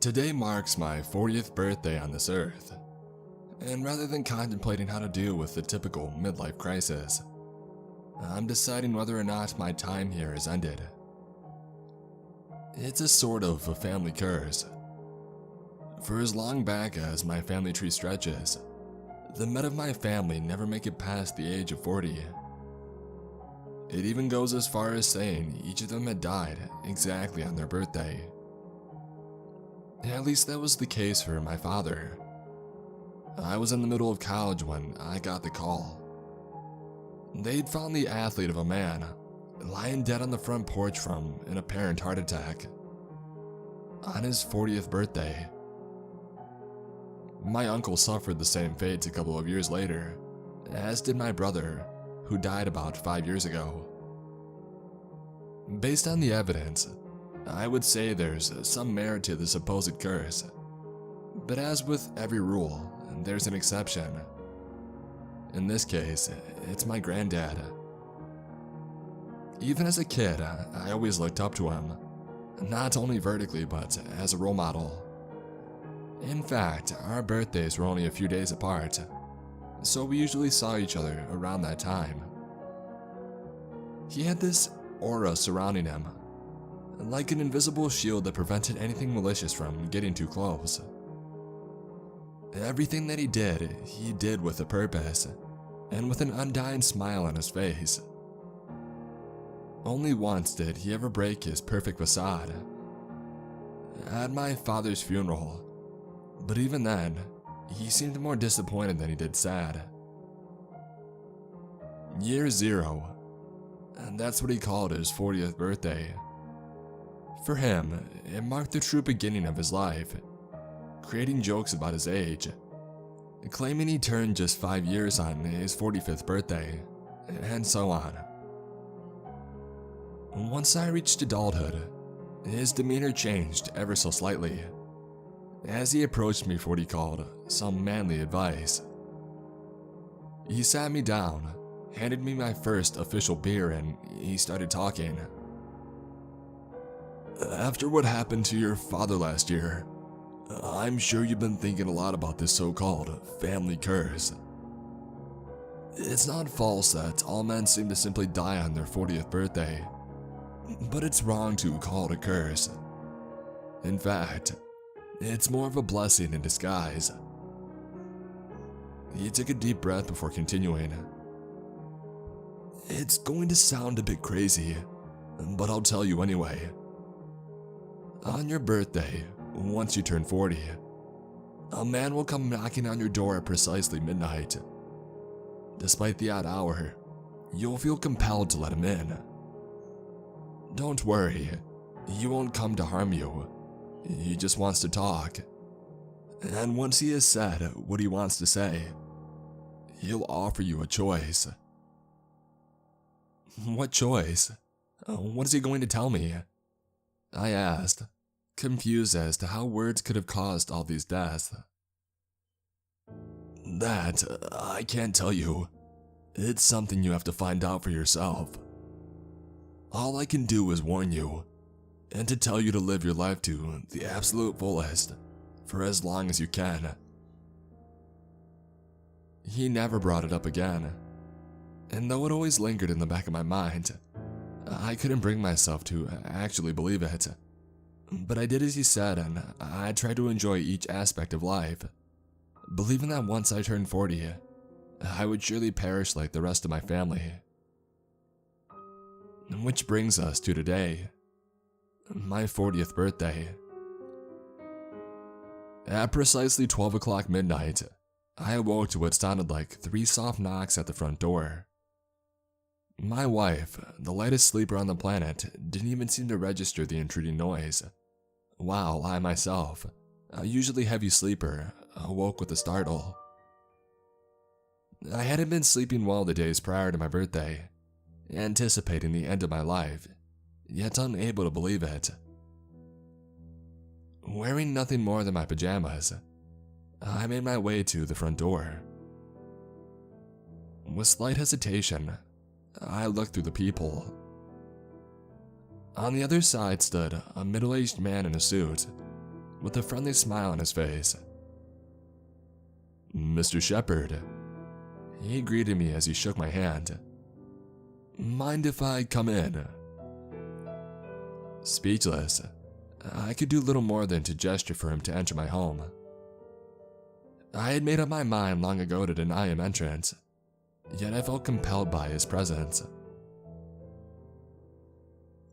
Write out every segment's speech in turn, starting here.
Today marks my 40th birthday on this earth, and rather than contemplating how to deal with the typical midlife crisis, I'm deciding whether or not my time here has ended. It's a sort of a family curse. For as long back as my family tree stretches, the men of my family never make it past the age of 40. It even goes as far as saying each of them had died exactly on their birthday. At least that was the case for my father. I was in the middle of college when I got the call. They'd found the athlete of a man lying dead on the front porch from an apparent heart attack on his 40th birthday. My uncle suffered the same fate a couple of years later, as did my brother, who died about 5 years ago. Based on the evidence, I would say there's some merit to the supposed curse, but as with every rule, there's an exception. In this case, it's my granddad. Even as a kid, I always looked up to him, not only vertically but as a role model. In fact, our birthdays were only a few days apart, so we usually saw each other around that time. He had this aura surrounding him, like an invisible shield that prevented anything malicious from getting too close. Everything that he did with a purpose, and with an undying smile on his face. Only once did he ever break his perfect facade. At my father's funeral, but even then, he seemed more disappointed than he did sad. Year zero, and that's what he called his 40th birthday. For him, it marked the true beginning of his life, creating jokes about his age, claiming he turned just 5 years on his 45th birthday, and so on. Once I reached adulthood, his demeanor changed ever so slightly, as he approached me for what he called some manly advice. He sat me down, handed me my first official beer, and he started talking. "After what happened to your father last year, I'm sure you've been thinking a lot about this so-called family curse. It's not false that all men seem to simply die on their 40th birthday, but it's wrong to call it a curse. In fact, it's more of a blessing in disguise." He took a deep breath before continuing. "It's going to sound a bit crazy, but I'll tell you anyway. On your birthday, once you turn 40, a man will come knocking on your door at precisely midnight. Despite the odd hour, you'll feel compelled to let him in. Don't worry, he won't come to harm you. He just wants to talk. And once he has said what he wants to say, he'll offer you a choice." "What choice? What is he going to tell me?" I asked, confused as to how words could have caused all these deaths. "That, I can't tell you. It's something you have to find out for yourself. All I can do is warn you, and to tell you to live your life to the absolute fullest, for as long as you can." He never brought it up again, and though it always lingered in the back of my mind, I couldn't bring myself to actually believe it. But I did as he said, and I tried to enjoy each aspect of life, believing that once I turned 40, I would surely perish like the rest of my family. Which brings us to today, my 40th birthday. At precisely 12 o'clock midnight, I awoke to what sounded like 3 soft knocks at the front door. My wife, the lightest sleeper on the planet, didn't even seem to register the intruding noise, while I myself, a usually heavy sleeper, awoke with a startle. I hadn't been sleeping well the days prior to my birthday, anticipating the end of my life, yet unable to believe it. Wearing nothing more than my pajamas, I made my way to the front door. With slight hesitation, I looked through the peephole. On the other side stood a middle-aged man in a suit, with a friendly smile on his face. "Mr. Shepard." He greeted me as he shook my hand. "Mind if I come in?" Speechless, I could do little more than to gesture for him to enter my home. I had made up my mind long ago to deny him entrance, yet I felt compelled by his presence.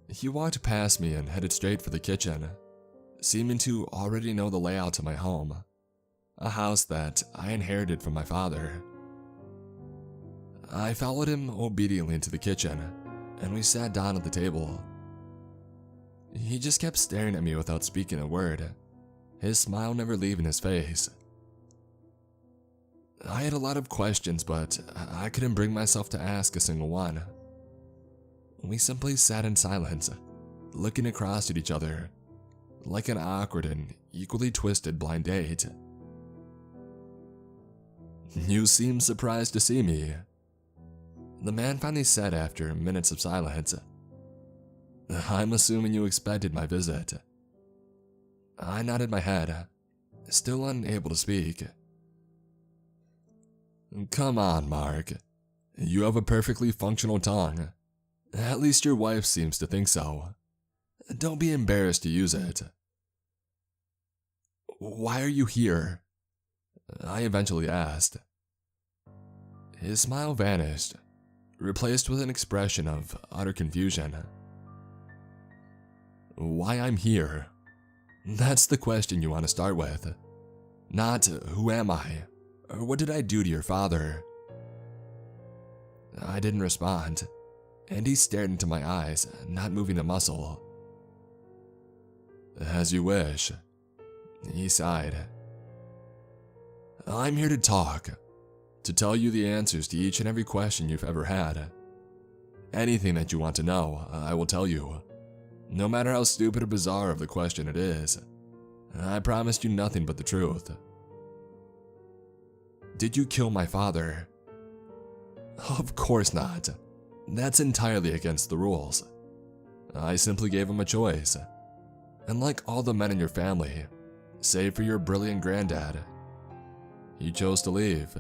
He walked past me and headed straight for the kitchen, seeming to already know the layout of my home, a house that I inherited from my father. I followed him obediently into the kitchen, and we sat down at the table. He just kept staring at me without speaking a word, his smile never leaving his face. I had a lot of questions, but I couldn't bring myself to ask a single one. We simply sat in silence, looking across at each other, like an awkward and equally twisted blind date. "You seem surprised to see me," the man finally said after minutes of silence. "I'm assuming you expected my visit." I nodded my head, still unable to speak. "Come on, Mark. You have a perfectly functional tongue. At least your wife seems to think so. Don't be embarrassed to use it." "Why are you here?" I eventually asked. His smile vanished, replaced with an expression of utter confusion. "Why I'm here? That's the question you want to start with. Not who am I, or what did I do to your father?" I didn't respond, and he stared into my eyes, not moving a muscle. "As you wish," he sighed. "I'm here to talk, to tell you the answers to each and every question you've ever had. Anything that you want to know, I will tell you, no matter how stupid or bizarre of the question it is. I promised you nothing but the truth." "Did you kill my father?" "Of course not. That's entirely against the rules. I simply gave him a choice. And like all the men in your family, save for your brilliant granddad, he chose to leave."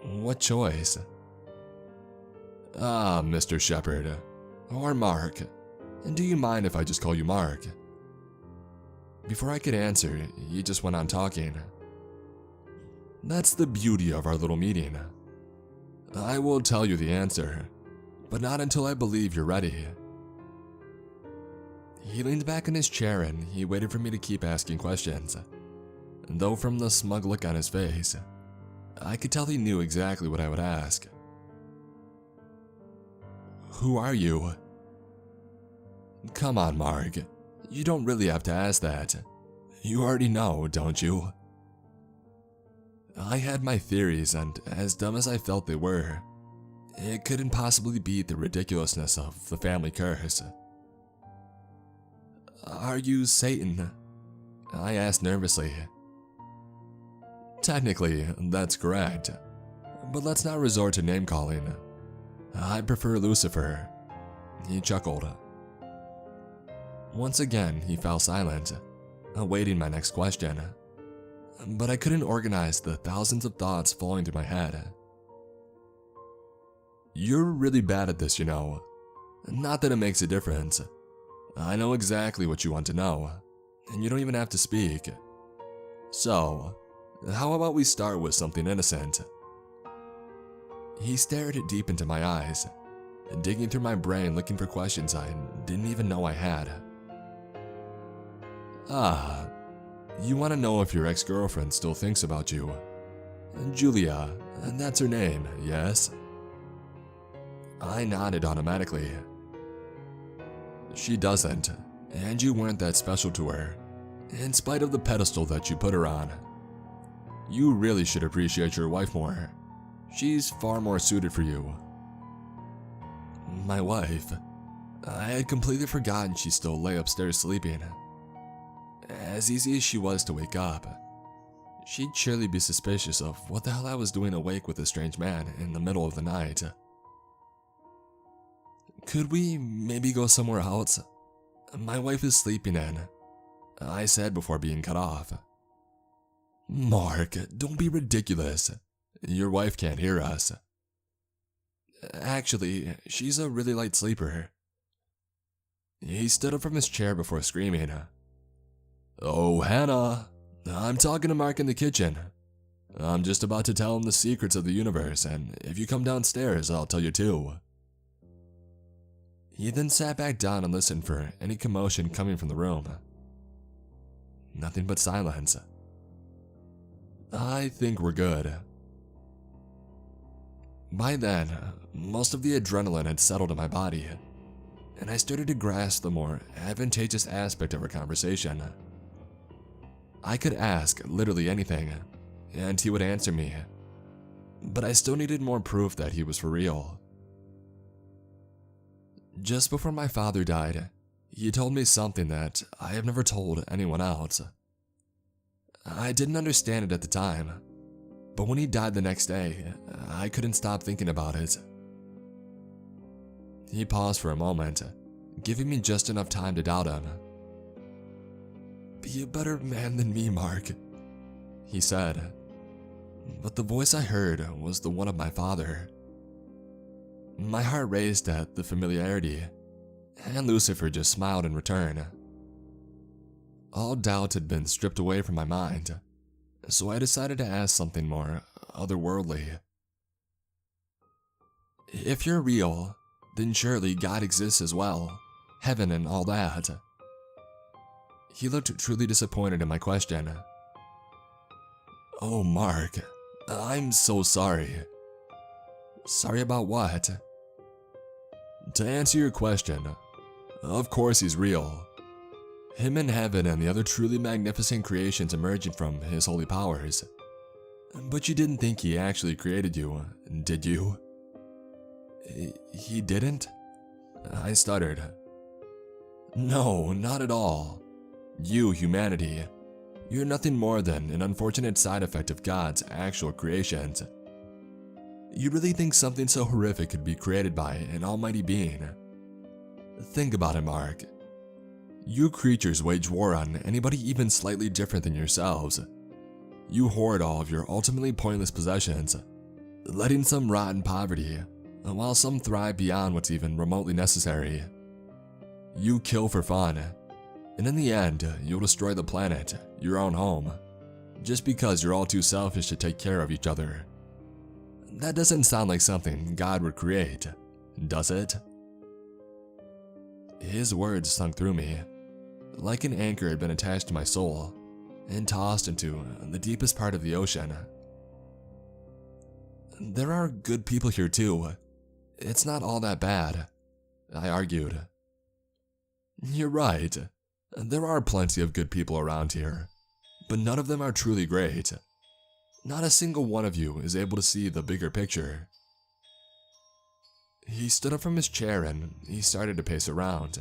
"What choice?" "Ah, Mr. Shepard, or Mark. Do you mind if I just call you Mark?" Before I could answer, he just went on talking. "That's the beauty of our little meeting. I will tell you the answer, but not until I believe you're ready." He leaned back in his chair and he waited for me to keep asking questions. Though from the smug look on his face, I could tell he knew exactly what I would ask. "Who are you?" "Come on, Mark. You don't really have to ask that. You already know, don't you?" I had my theories, and as dumb as I felt they were, it couldn't possibly beat the ridiculousness of the family curse. "Are you Satan?" I asked nervously. "Technically, that's correct, but let's not resort to name-calling. I prefer Lucifer." He chuckled. Once again, he fell silent, awaiting my next question. But I couldn't organize the thousands of thoughts flowing through my head. "You're really bad at this, you know. Not that it makes a difference. I know exactly what you want to know, and you don't even have to speak. So, how about we start with something innocent?" He stared deep into my eyes, digging through my brain looking for questions I didn't even know I had. "Ah, you want to know if your ex-girlfriend still thinks about you. Julia, that's her name, yes?" I nodded automatically. "She doesn't, and you weren't that special to her, in spite of the pedestal that you put her on. You really should appreciate your wife more. She's far more suited for you." My wife? I had completely forgotten she still lay upstairs sleeping. As easy as she was to wake up, she'd surely be suspicious of what the hell I was doing awake with a strange man in the middle of the night. "Could we maybe go somewhere else? My wife is sleeping in." I said before being cut off. Mark, don't be ridiculous. Your wife can't hear us. Actually, she's a really light sleeper. He stood up from his chair before screaming. Oh, Hannah, I'm talking to Mark in the kitchen. I'm just about to tell him the secrets of the universe, and if you come downstairs, I'll tell you too. He then sat back down and listened for any commotion coming from the room. Nothing but silence. I think we're good. By then, most of the adrenaline had settled in my body, and I started to grasp the more advantageous aspect of our conversation. I could ask literally anything, and he would answer me, but I still needed more proof that he was for real. Just before my father died, he told me something that I have never told anyone else. I didn't understand it at the time, but when he died the next day, I couldn't stop thinking about it. He paused for a moment, giving me just enough time to doubt him. Be a better man than me, Mark, he said, but the voice I heard was the one of my father. My heart raced at the familiarity, and Lucifer just smiled in return. All doubt had been stripped away from my mind, so I decided to ask something more otherworldly. If you're real, then surely God exists as well, heaven and all that. He looked truly disappointed in my question. Oh, Mark, I'm so sorry. Sorry about what? To answer your question, of course he's real. Him in heaven and the other truly magnificent creations emerging from his holy powers. But you didn't think he actually created you, did you? He didn't? I stuttered. No, not at all. You, humanity, you're nothing more than an unfortunate side effect of God's actual creations. You really think something so horrific could be created by an almighty being? Think about it, Mark. You creatures wage war on anybody even slightly different than yourselves. You hoard all of your ultimately pointless possessions, letting some rot in poverty, while some thrive beyond what's even remotely necessary. You kill for fun, and in the end, you'll destroy the planet, your own home, just because you're all too selfish to take care of each other. That doesn't sound like something God would create, does it? His words sunk through me, like an anchor had been attached to my soul, and tossed into the deepest part of the ocean. There are good people here too. It's not all that bad, I argued. You're right. There are plenty of good people around here, but none of them are truly great. Not a single one of you is able to see the bigger picture. He stood up from his chair and he started to pace around,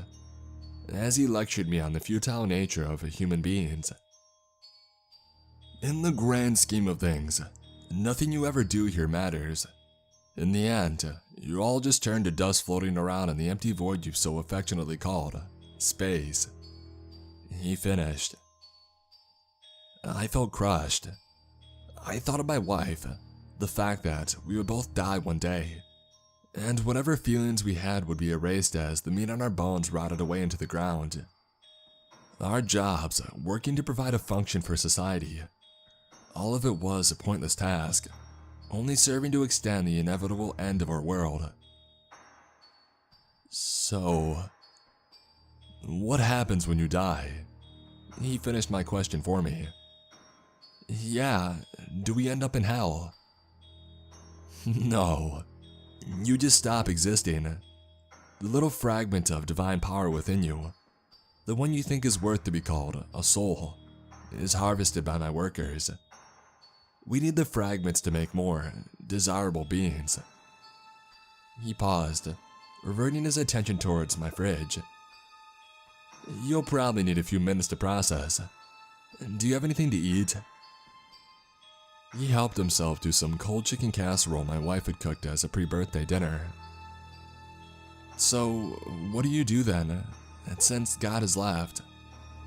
as he lectured me on the futile nature of human beings. In the grand scheme of things, nothing you ever do here matters. In the end, you all just turn to dust floating around in the empty void you've so affectionately called space. He finished. I felt crushed. I thought of my wife, the fact that we would both die one day, and whatever feelings we had would be erased as the meat on our bones rotted away into the ground. Our jobs, working to provide a function for society, all of it was a pointless task, only serving to extend the inevitable end of our world. So, what happens when you die? He finished my question for me. Yeah, do we end up in hell? No, you just stop existing. The little fragment of divine power within you, the one you think is worth to be called a soul, is harvested by my workers. We need the fragments to make more desirable beings. He paused, reverting his attention towards my fridge. You'll probably need a few minutes to process. Do you have anything to eat? He helped himself to some cold chicken casserole my wife had cooked as a pre-birthday dinner. So, what do you do then, since God has left?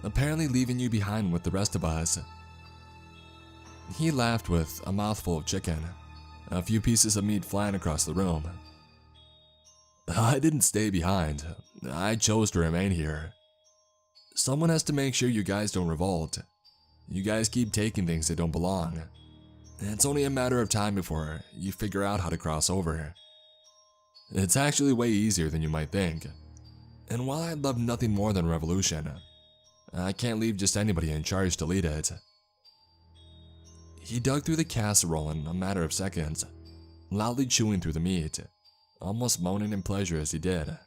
apparently leaving you behind with the rest of us." He laughed with a mouthful of chicken, a few pieces of meat flying across the room. "I didn't stay behind. I chose to remain here. Someone has to make sure you guys don't revolt. You guys keep taking things that don't belong. It's only a matter of time before you figure out how to cross over. It's actually way easier than you might think. And while I'd love nothing more than revolution, I can't leave just anybody in charge to lead it." He dug through the casserole in a matter of seconds, loudly chewing through the meat, almost moaning in pleasure as he did.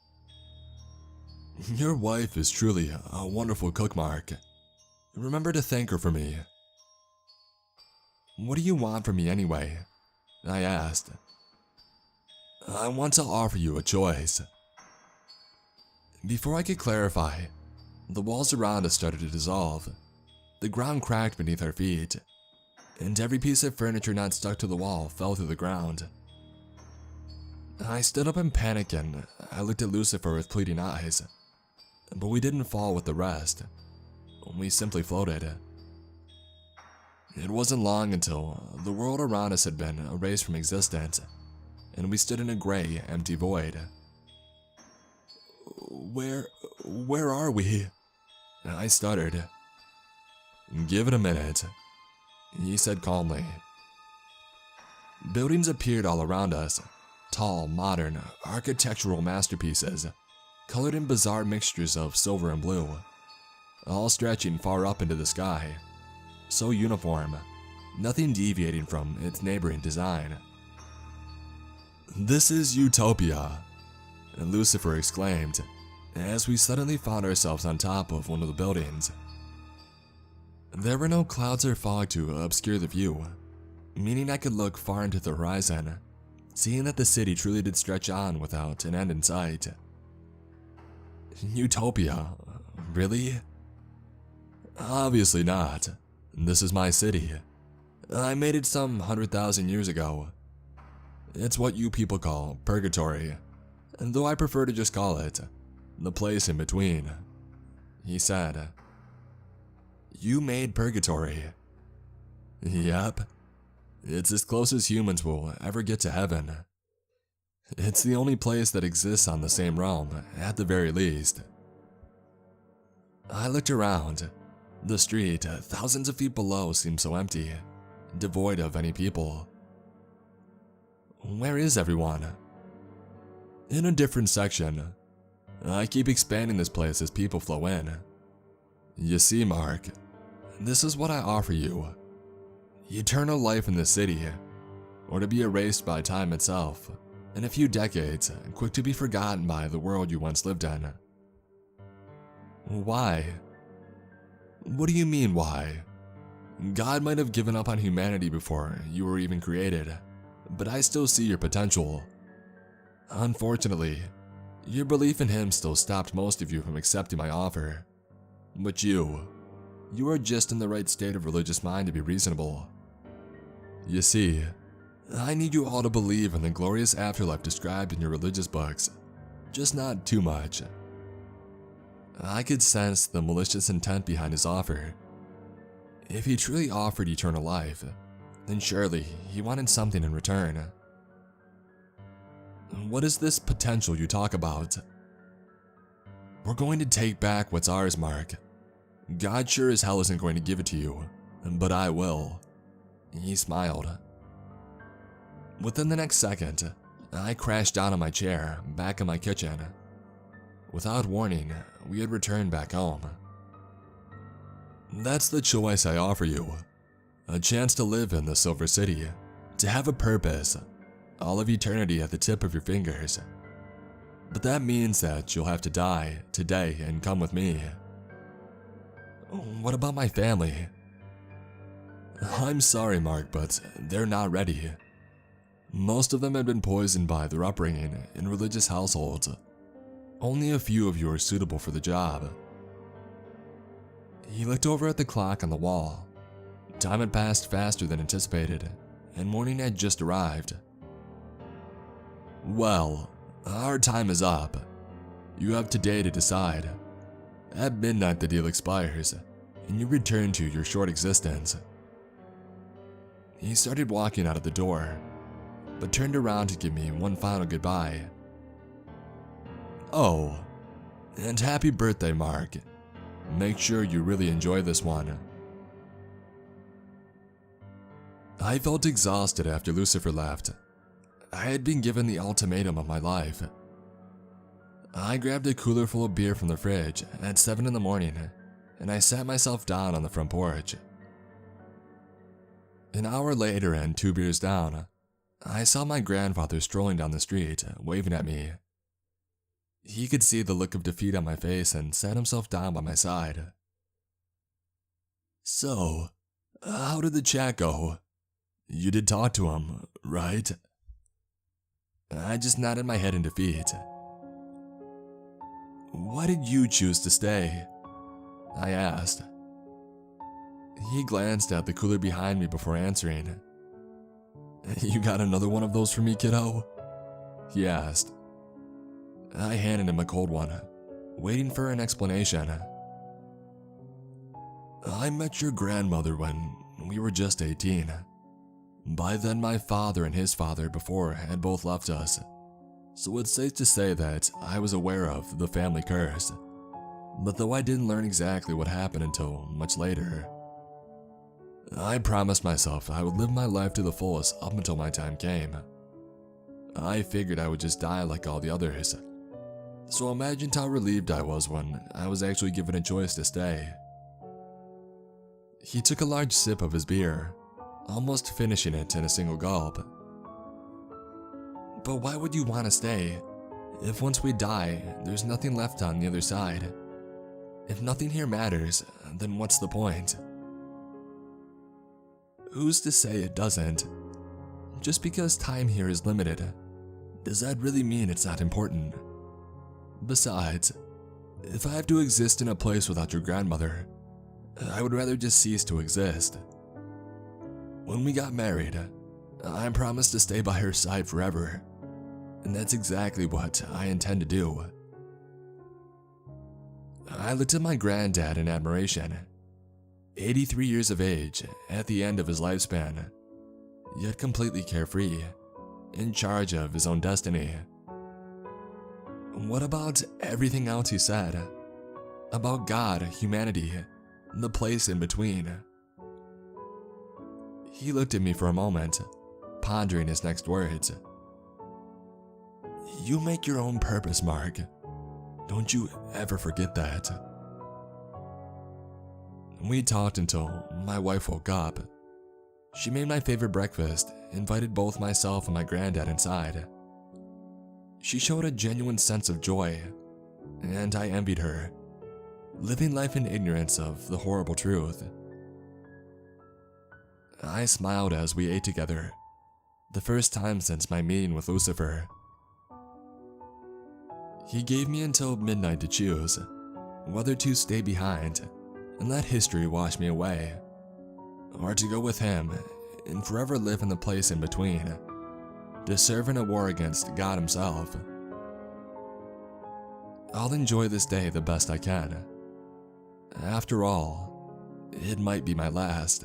"Your wife is truly a wonderful cook, Mark. Remember to thank her for me." "What do you want from me anyway?" I asked. "I want to offer you a choice." Before I could clarify, the walls around us started to dissolve. The ground cracked beneath our feet, and every piece of furniture not stuck to the wall fell through the ground. I stood up in panic and I looked at Lucifer with pleading eyes, but we didn't fall with the rest. We simply floated. It wasn't long until the world around us had been erased from existence, and we stood in a gray, empty void. Where are we?" I stuttered. "Give it a minute," he said calmly. Buildings appeared all around us, tall, modern, architectural masterpieces, colored in bizarre mixtures of silver and blue, all stretching far up into the sky, so uniform, nothing deviating from its neighboring design. "This is Utopia," Lucifer exclaimed, as we suddenly found ourselves on top of one of the buildings. There were no clouds or fog to obscure the view, meaning I could look far into the horizon, seeing that the city truly did stretch on without an end in sight. "Utopia? Really?" "Obviously not. This is my city. I made it some 100,000 years ago. It's what you people call purgatory, though I prefer to just call it the place in between," he said. "You made purgatory?" "Yep. It's as close as humans will ever get to heaven. It's the only place that exists on the same realm, at the very least." I looked around. The street, thousands of feet below, seemed so empty, devoid of any people. "Where is everyone?" "In a different section. I keep expanding this place as people flow in. You see, Mark, this is what I offer you. Eternal life in this city, or to be erased by time itself, in a few decades, quick to be forgotten by the world you once lived in." "Why?" "What do you mean, why? God might have given up on humanity before you were even created, but I still see your potential. Unfortunately, your belief in him still stopped most of you from accepting my offer. But you are just in the right state of religious mind to be reasonable. You see, I need you all to believe in the glorious afterlife described in your religious books, just not too much." I could sense the malicious intent behind his offer. If he truly offered eternal life, then surely he wanted something in return. "What is this potential you talk about?" "We're going to take back what's ours, Mark. God sure as hell isn't going to give it to you, but I will." He smiled. Within the next second, I crashed down on my chair, back in my kitchen. Without warning, we had returned back home. "That's the choice I offer you. A chance to live in the Silver City, to have a purpose, all of eternity at the tip of your fingers. But that means that you'll have to die today and come with me." "What about my family?" "I'm sorry, Mark, but they're not ready. Most of them had been poisoned by their upbringing in religious households. Only a few of you are suitable for the job." He looked over at the clock on the wall. Time had passed faster than anticipated, and morning had just arrived. "Well, our time is up. You have today to decide. At midnight, the deal expires, and you return to your short existence. He started walking out of the door, but turned around to give me one final goodbye. "Oh, and happy birthday, Mark. Make sure you really enjoy this one." I felt exhausted after Lucifer left. I had been given the ultimatum of my life. I grabbed a cooler full of beer from the fridge at 7 in the morning, and I sat myself down on the front porch. An hour later and 2 beers down, I saw my grandfather strolling down the street, waving at me. He could see the look of defeat on my face and sat himself down by my side. "So, how did the chat go? You did talk to him, right?" I just nodded my head in defeat. "Why did you choose to stay?" I asked. He glanced at the cooler behind me before answering. "You got another one of those for me, kiddo?" he asked. I handed him a cold one, waiting for an explanation. "I met your grandmother when we were just 18. By then my father and his father before had both left us, so it's safe to say that I was aware of the family curse, but though I didn't learn exactly what happened until much later. I promised myself I would live my life to the fullest up until my time came. I figured I would just die like all the others, so imagine how relieved I was when I was actually given a choice to stay." He took a large sip of his beer, almost finishing it in a single gulp. "But why would you want to stay? If once we die, there's nothing left on the other side. If nothing here matters, then what's the point?" "Who's to say it doesn't? Just because time here is limited, does that really mean it's not important? Besides, if I have to exist in a place without your grandmother, I would rather just cease to exist. When we got married, I promised to stay by her side forever, and that's exactly what I intend to do." I looked at my granddad in admiration. 83 years of age, at the end of his lifespan, yet completely carefree, in charge of his own destiny. What about everything else he said? About God, humanity, the place in between? He looked at me for a moment, pondering his next words. "You make your own purpose, Mark. Don't you ever forget that." We talked until my wife woke up. She made my favorite breakfast, invited both myself and my granddad inside. She showed a genuine sense of joy, and I envied her, living life in ignorance of the horrible truth. I smiled as we ate together, the first time since my meeting with Lucifer. He gave me until midnight to choose whether to stay behind and let history wash me away, or to go with him and forever live in the place in between, to serve in a war against God himself. I'll enjoy this day the best I can. After all, it might be my last.